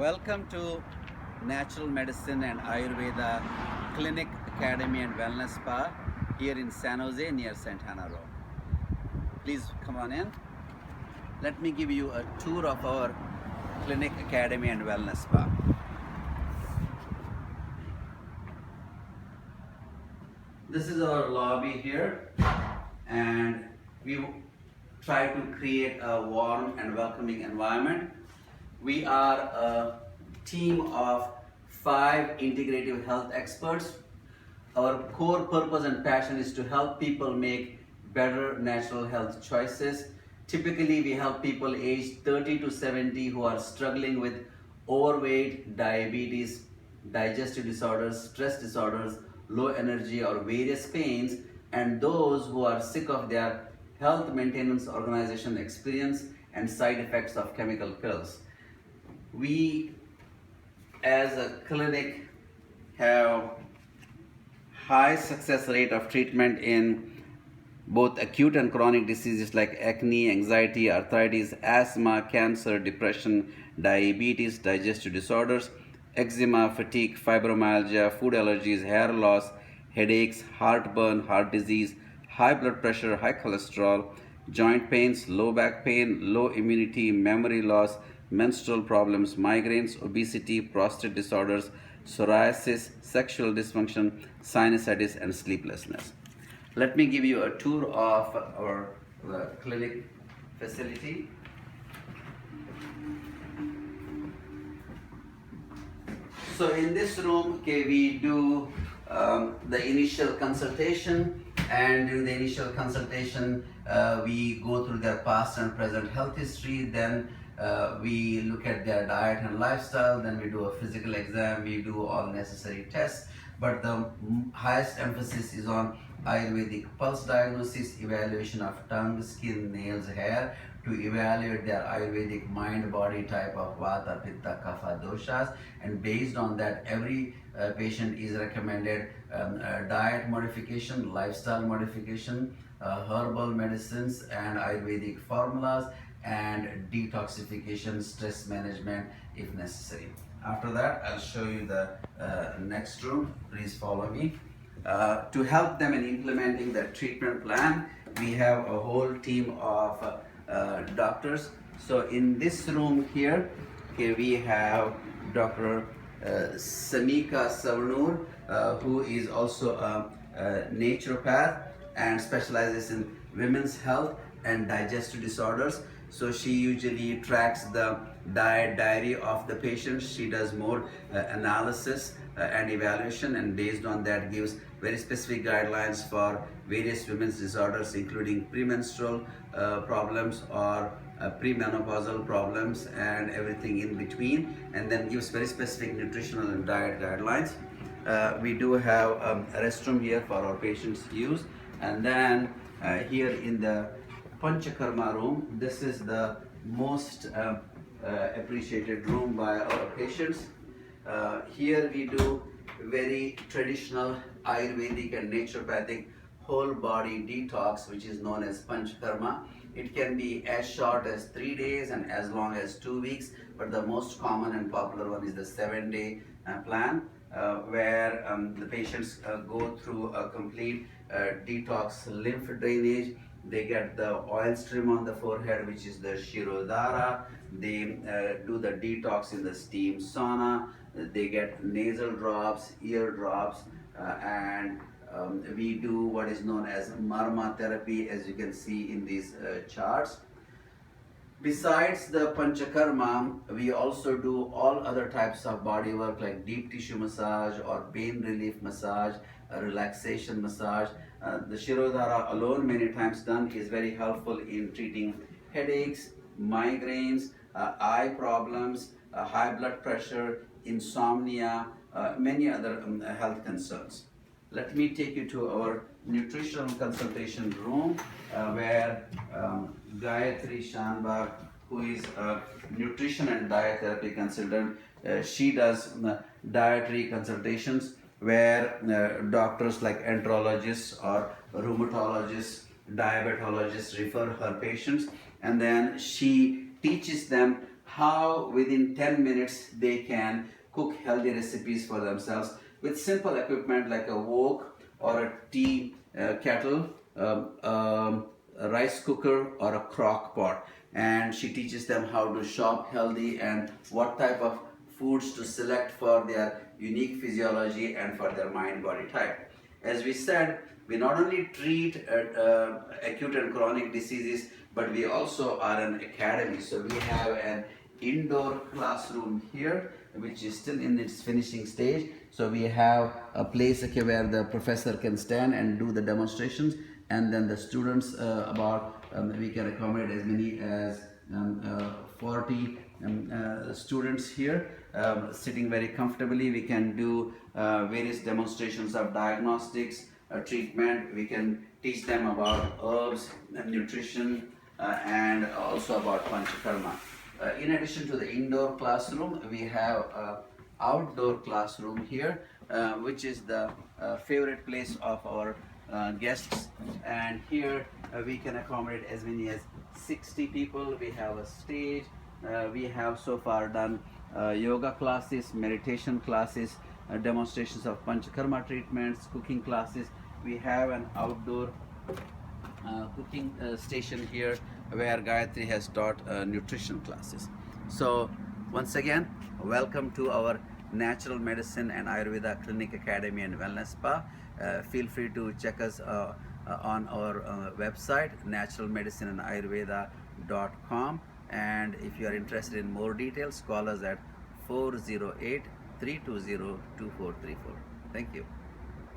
Welcome to Natural Medicine and Ayurveda Clinic Academy and Wellness Spa here in San Jose near Santana Row. Please come on in. Let me give you a tour of our Clinic Academy and Wellness Spa. This is our lobby here, and we try to create a warm and welcoming environment. We are a team of 5 integrative health experts. Our core purpose and passion is to help people make better natural health choices. Typically, we help people aged 30 to 70 who are struggling with overweight, diabetes, digestive disorders, stress disorders, low energy, or various pains, and those who are sick of their health maintenance organization experience and side effects of chemical pills. We, as a clinic, have high success rate of treatment in both acute and chronic diseases like acne, anxiety, arthritis, asthma, cancer, depression, diabetes, digestive disorders, eczema, fatigue, fibromyalgia, food allergies, hair loss, headaches, heartburn, heart disease, high blood pressure, high cholesterol, joint pains, low back pain, low immunity, memory loss, menstrual problems, migraines, obesity, prostate disorders, psoriasis, sexual dysfunction, sinusitis, and sleeplessness. Let me give you a tour of our clinic facility. So in this room, we do the initial consultation, and during the initial consultation, we go through their past and present health history. Then we look at their diet and lifestyle. Then we do a physical exam. We do all necessary tests. But the highest emphasis is on Ayurvedic pulse diagnosis, evaluation of tongue, skin, nails, hair, to evaluate their Ayurvedic mind-body type of Vata, Pitta, Kapha, doshas, and based on that, every patient is recommended diet modification, lifestyle modification, herbal medicines, and Ayurvedic formulas, and detoxification, stress management if necessary. After that, I'll show you the next room. Please follow me. To help them in implementing the treatment plan, we have a whole team of doctors. So in this room here, we have Dr. Samika Savanur, who is also a naturopath and specializes in women's health and digestive disorders. So she usually tracks the diet diary of the patients. She does more analysis and evaluation, and based on that gives very specific guidelines for various women's disorders, including premenstrual problems or premenopausal problems and everything in between, and then gives very specific nutritional and diet guidelines. We do have a restroom here for our patients' use, and then here in the Panchakarma room, this is the most appreciated room by our patients. Here we do very traditional Ayurvedic and naturopathic whole body detox, which is known as Panchakarma. It can be as short as 3 days and as long as 2 weeks, but the most common and popular one is the 7-day plan, where the patients go through a complete detox lymph drainage. They get the oil stream on the forehead, which is the Shirodhara. They do the detox in the steam sauna. They get nasal drops, ear drops, and we do what is known as marma therapy, as you can see in these charts. Besides the Panchakarma, we also do all other types of body work like deep tissue massage or pain relief massage, relaxation massage. The Shirodhara alone, many times done, is very helpful in treating headaches, migraines, eye problems, high blood pressure, insomnia, many other health concerns. Let me take you to our nutritional consultation room, where Gayatri Shanbag, who is a nutrition and diet therapy consultant, she does dietary consultations where doctors like enterologists or rheumatologists, diabetologists refer her patients, and then she teaches them how within 10 minutes they can cook healthy recipes for themselves with simple equipment like a wok or a tea kettle, a rice cooker or a crock pot. And she teaches them how to shop healthy and what type of foods to select for their unique physiology and for their mind body type. As we said, we not only treat acute and chronic diseases, but we also are an academy. So we have an indoor classroom here, which is still in its finishing stage. So we have a place where the professor can stand and do the demonstrations, and then the students we can accommodate as many as 40 students here sitting very comfortably. We can do various demonstrations of diagnostics, treatment. We can teach them about herbs and nutrition and also about Panchakarma. In addition to the indoor classroom, we have outdoor classroom here, which is the favorite place of our guests. And here we can accommodate as many as 60 people. We have a stage. We have so far done yoga classes, meditation classes, demonstrations of Panchakarma treatments, cooking classes. We have an outdoor cooking station here where Gayatri has taught nutrition classes. So once again, welcome to our Natural Medicine and Ayurveda Clinic Academy and Wellness Spa. Feel free to check us on our website naturalmedicineandayurveda.com, and if you are interested in more details, call us at 408 320 2434. Thank you.